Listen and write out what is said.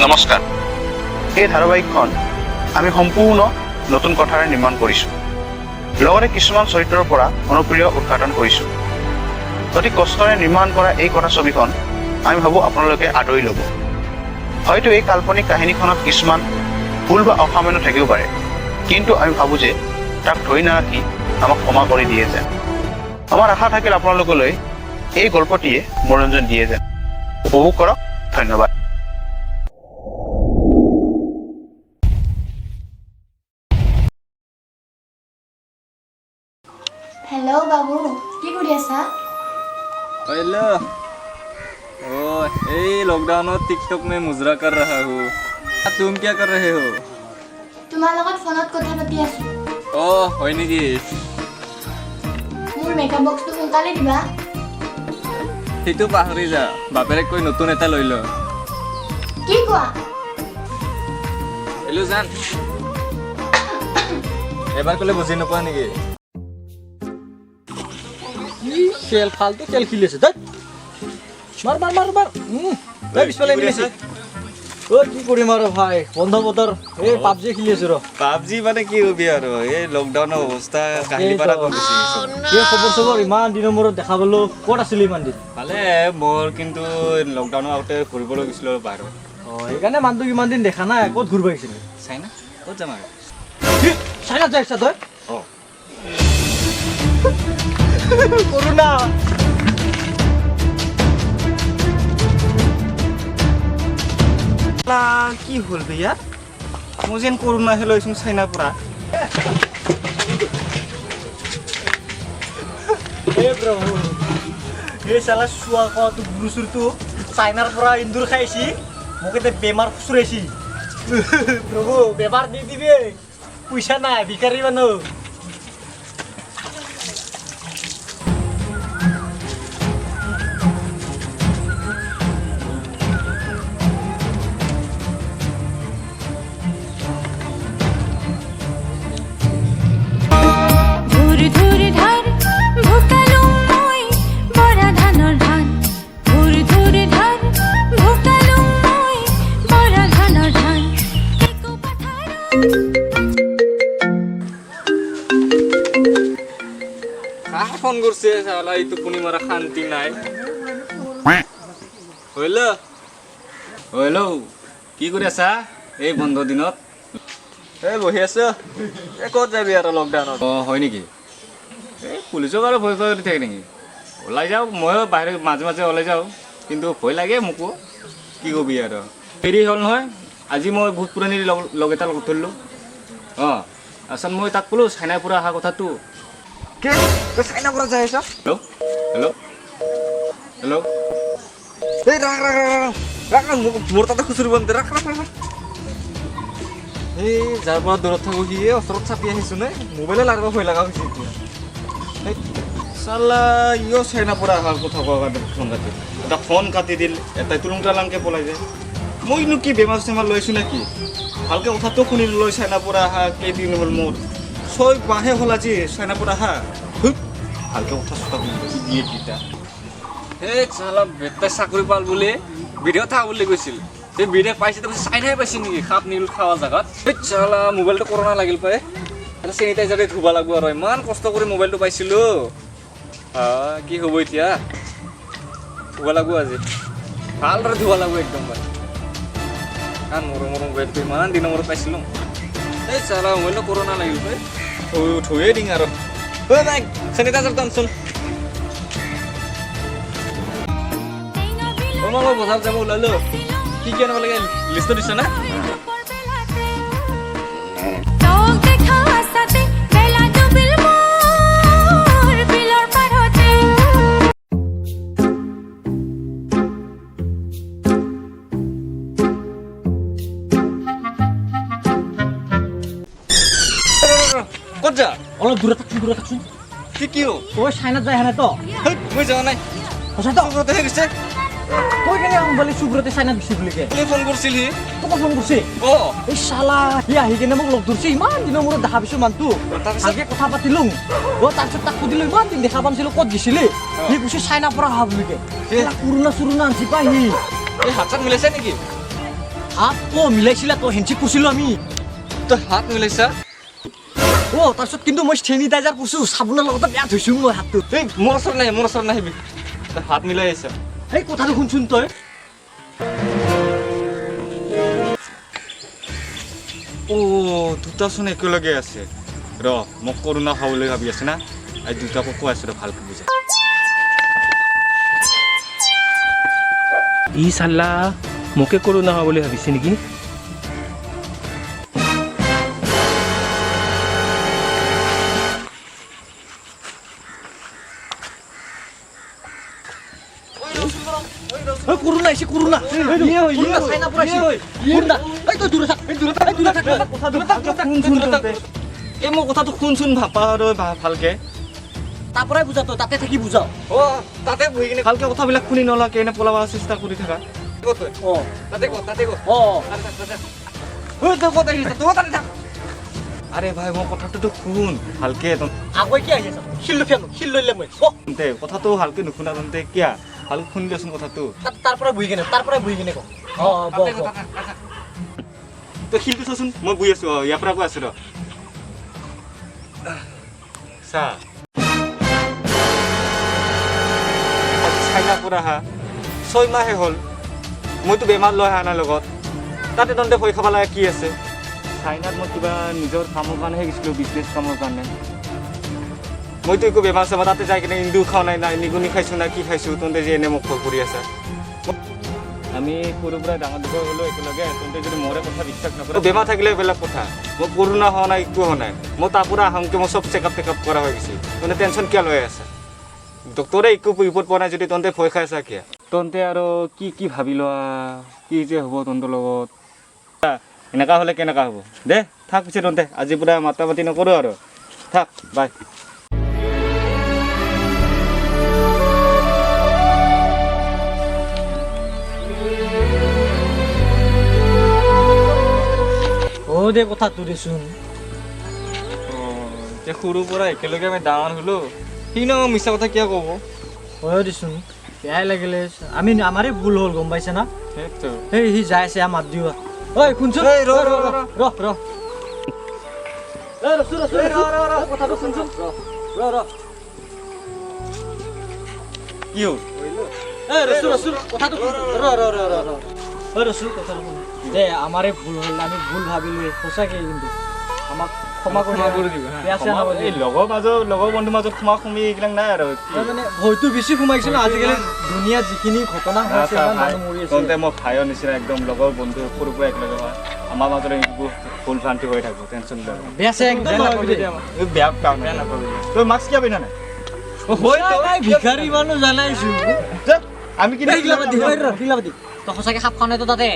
নমস্কাৰ। এই ধাৰাবাহিকখন আমি সম্পূৰ্ণ নতুন কথাৰে নিৰ্মাণ কৰিছোঁ। লগতে কিছুমান চৰিত্ৰৰ পৰা অনুপ্ৰিয় উদ্ঘাটন কৰিছোঁ। অতি কষ্টৰে নিৰ্মাণ কৰা এই কথাছবিখন আমি ভাবোঁ আপোনালোকে আদৰি ল'ব। হয়তো এই কাল্পনিক কাহিনীখনত কিছুমান ভুল বা অসামান্য থাকিব পাৰে, কিন্তু আমি ভাবোঁ যে তাক ধৰি নাৰাখি আমাক ক্ষমা কৰি দিয়ে যেন। আমাৰ আশা থাকিল আপোনালোকলৈ এই গল্পটিয়ে মনোৰঞ্জন দিয়ে যেন। উপভোগ কৰক। ধন্যবাদ। हेलो बाबू की কৰি আছা? हेलो ओ ये लॉकडाउन में टिकटॉक में मुजरा कर रहा हूँ। तुम क्या कर रहे हो? তোমাৰ লগত ফোনত কথা পাতি আছো। ओ হয় নেকি? মোৰ মেকআপ বক্সটো সোনকালে দিবা। সেইটো পাহৰি যা, বাপেৰে কৈ নতুন এটা লৈ ল। কি কোৱা? হেল্ল' জান, এবাৰ ক'লে বুজি নোপোৱা নেকি? খেল ফালতু খেল খেলি আছে তাই মাৰ মাৰ মাৰ মাৰ তাই পিছফালে এনে আছে। অ কি কৰিম আৰু ভাই, বন্ধ বতৰ এই পাবজি খেলি আছো ৰ। পাবজি মানে কি হবি আৰু এই লকডাউনৰ অৱস্থা কাহিনী পাৰা কম বেছি কি খবৰ চবৰ? ইমান দিনৰ মূৰত দেখা পালো, ক'ত আছিলি ইমান দিন? ভালে মোৰ, কিন্তু লকডাউনৰ আগতে ফুৰিবলৈ গৈছিলোঁ বাহিৰত। অ সেইকাৰণে মানুহটোক ইমান দিন দেখা নাই। ক'ত ঘূৰিব আহিছিলি? চাইনা ক'ত যাম আৰু? চাইনাত যাই আছা তই? অ কৰোণা কি হ'ল বেয়া? মই যেন কৰোণা হে লৈছোঁ চাইনাৰ পৰা। এই চালা চোৱা কোৱাটো গুৰু চুৰটো চাইনাৰ পৰা ইন্দুৰ খাইছি, মোক এতিয়া বেমাৰ খুচুৰাইছি। প্ৰভু বেমাৰ দি দিবি, পইচা নাই, ভিকাৰী মানুহ। ফোন কৰছে শালা, এই তো কোনি মাৰা শান্তি নাই। হইল হইল কি কৰি আছা এই বন্ধ দিনত? এই বহি আছো। এই ক'ত যাবি আৰু লকডাউনত? অ হয় নেকি? এই পুলিচক আৰু ভয় কৰি থাকে নেকি? ওলাই যাওঁ, ময়ো বাহিৰত মাজে মাজে ওলাই যাওঁ, কিন্তু ভয় লাগে মোকো। কি কবি আৰু, হেৰি হ'ল নহয়, আজি মই বহুত পুৰণি লগ এটা লগ ধৰিলোঁ। অঁ আচল মই তাক ক'লোঁ চাইনাৰ পৰা অহা কথাটো। চাইনাৰ পৰা যাই আছা? হেল্ল' হেল্ল' হেল্ল', এই ৰাখ ৰাখ ৰাখ ৰাখ, মোৰ তাতে খুচুৰিব নিদিয়ে, ৰাখ ৰাখ ৰাখ। এই যাৰ পৰা দূৰত থাকোঁ সি ওচৰত চাপি আহিছোঁ নে? মোবাইলে লাগিব ভয় লগা হৈছে এতিয়া। এই চালা ইও চাইনাৰ পৰা অহাৰ কথা কোৱাৰ কাৰণে ফোন কাটি, এটা ফোন কাটি দিল, এটাই তুলুং তালাংকৈ পলাই যায়। মইনো কি বেমাৰ চেমাৰ লৈছোঁ নেকি? ভালকৈ কথাটো শুনি লৈ চাইনাৰ পৰা অহা কেইদিন হ'ল মোৰ, 6 মাহে হ'ল আজি চাইনাৰ পৰা অহা। ভালকৈ কথা চথা শুনি দিয়ে কেইটা। সেই চালা বেটাই চাকৰি পাল বুলি ভিডিঅ' থাকা বুলি কৈছিল। সেই ভিডিঅ' পাইছে, তাৰপিছত চাইনাই পাইছে নেকি সাপ নিল খাৱা জেগাত? সেই চালা মোবাইলটো কৰোণা লাগিল পাই, এটা চেনিটাইজাৰ দি ধুব লাগিব আৰু। ইমান কষ্ট কৰি মোবাইলটো পাইছিলোঁ। কি হ'ব এতিয়া? ধুব লাগিব আজি, ভালদৰে ধুব লাগিব একদম পাই। কাৰণ মৰম মৰম মোবাইলটো ইমান দিনৰ মূৰত পাইছিলোঁ। এই চালা মোবাইলটো কৰোণা লাগিল পাই, থৈয়ে দিং আৰু। নাই চেনিটাইজাৰ টানচোন। মই বজাৰ যাব ওলালো, কি কি আনিব লাগে লিষ্টটো দিছে না? ক'ত যা? অলপ দূৰত থাকচোন, দূৰত থাকচোন। কি হ'ল? তই চাইনাত যাই আহা নাই তো? মই যোৱা নাই, সঁচাতো চুব্ৰতেহে গৈছে। তই কেনে মোবাইল চুব্ৰতে চাইনাত গৈছে বুলি কে? ফোন কৰিছিল সি। তোক ফোন কৰিছে? অঁ এই চালা সি আহি কেনে মোক লগ ধৰিছে, ইমান দিনৰ মূৰত দেখা পাইছোঁ মানুহটো। ভালকে কথা পাতিলোঁ। তাৰপিছত তাক সুধিলোঁ ইমান দিন দেখা পাইছিলোঁ, ক'ত গৈছিলি? সি কৈছে চাইনাৰ পৰা অহা বুলি কে। কৰোণা চোৰোণা আনছি পাই সি। এই হাত চাত মিলাইছে নেকি? হাত মিলাইছিলা তই হেঞ্চি পুছিলো আমি তই হাত মিলাইছা তাৰপিছত কিন্তু মই চেনিটাইজাৰ পুছো চাবোনৰ লগতে বেয়া ধুইছো মই হাতটো এই মোৰ ওচৰত নাহিবি তই হাত মিলাই আহিছা সেই কথাটো শুনচোন তই দুটাচোন একেলগে আছে ৰ মোক কৰোণা খাবলৈ ভাবি আছে না এই দুটাকো কৈ আছো ৰ ভালকে বুজা ই চাল্লা মোকে কৰোণা হোৱা বুলি ভাবিছে নেকি কৰোণা আহিছে কৰোণা চাইনা পৰা আহিছে কৰোণা এই তই দূৰত থাক এই মোৰ কথাটো শুনচোন ভাপা আৰু ভালকে তাৰ পৰাই বুজা তই তাতে থাকি বুজাও তাতে বহি কিনে ভালকে কথাবিলাক শুনি নলকে এনে পলাব চেষ্টা কৰি থাকা আৰে ভাই মোৰ কথাটোতো শুন ভালকে আগুৱাই কি আহি আছ শিল লৈ মই কথাটো ভালকে নুশুনা তন্তে কিয়া ভালকে শুনি দেচোন কথাটো তাৰ পৰাই বহি কিনে ক তই শিলটো চাচোন মই বহি আছো ইয়াৰ পৰা কৈ আছো ৰ চা চাইনা পৰা আহা 6 মাহে হ'ল মইতো বেমাৰ লৈ অহা নাই লগত তাতে তন্তে ভয় খাব লগা কি আছে চাইনাত মই কিবা নিজৰ কামৰ কাৰণেহে গৈছিলোঁ বিজনেছ কামৰ কাৰণে মইতো একো বেমাৰ চেমাৰ তাতে যাই কিনে ইন্দু খাওঁ নাই নিগুনি খাইছোঁ না কি খাইছোঁ তন্তে যে এনে মোক ভয় কৰি আছা আমি সৰুৰ পৰা ডাঙৰ দীঘল হ'লোঁ একেলগে তন্তে যদি মোৰে কথা বিশ্বাস নকৰে বেমাৰ থাকিলে বেলেগ কথা মোৰ কৰোণা হোৱা নাই একো হোৱা নাই মই তাৰ পৰা আহোঁতে মই চব চেকআপ কৰা হৈ গৈছে তন্তে টেনশ্যন কিয় লৈ আছে ডক্টৰে একো ৰিপৰ্ট পোৱা নাই যদি তন্তে ভয় খাই আছা কিয় তন্তে আৰু কি ভাবি লোৱা কি যে হ'ব তন্তৰ লগত এনেকুৱা হ'লে কেনেকুৱা হ'ব দে থাক পিছে তন্তে আজিৰ পৰা মাতা মাতি নকৰোঁ আৰু থাক বাই দে কথাটো দেচোন সৰুৰ পৰা একেলগে আমি ডাঙৰ হ'লো সিনো মিছা কথা কিয় ক'ব হয় দেচোন বেয়াই লাগিলে আমি আমাৰে ভুল হ'ল গম পাইছে না সেইটো সেই সি যাই আছে মাত দিওঁ ঐ শুনচোন কথাটো শুনচোন কি হ'ল দে আমাৰে ভুল হ'ল আমি ভুল ভাবিলো সঁচাকে কিন্তু আমাক ক্ষমা কৰি দিব এই লগৰ বন্ধুৰ মাজত সোমা সোমি এইবিলাক নাই আৰু মানে ভয়টো বেছি সোমাইছিল আজিকালি দুনিয়াত যিখিনি ঘটনা হৈছে মানুহ মৰি আছে তন্তে মই ভাইৰ নিচিনা একদম লগৰ বন্ধু সৰুৰ পৰা একেলগে হোৱা আমাৰ মাজত এইবোৰ ভুল ভ্ৰান্তি হৈ থাকোঁ টেনশ্যন লৈ বেয়া একদম বেয়া কাম বেয়া নাপাবি তই মাস্ক কিয় পিন্ধা নাই ভিখাৰী মানুহ জানাইছো আমি কি তই সঁচাকে সাপ খাওঁ নাই তো তাতে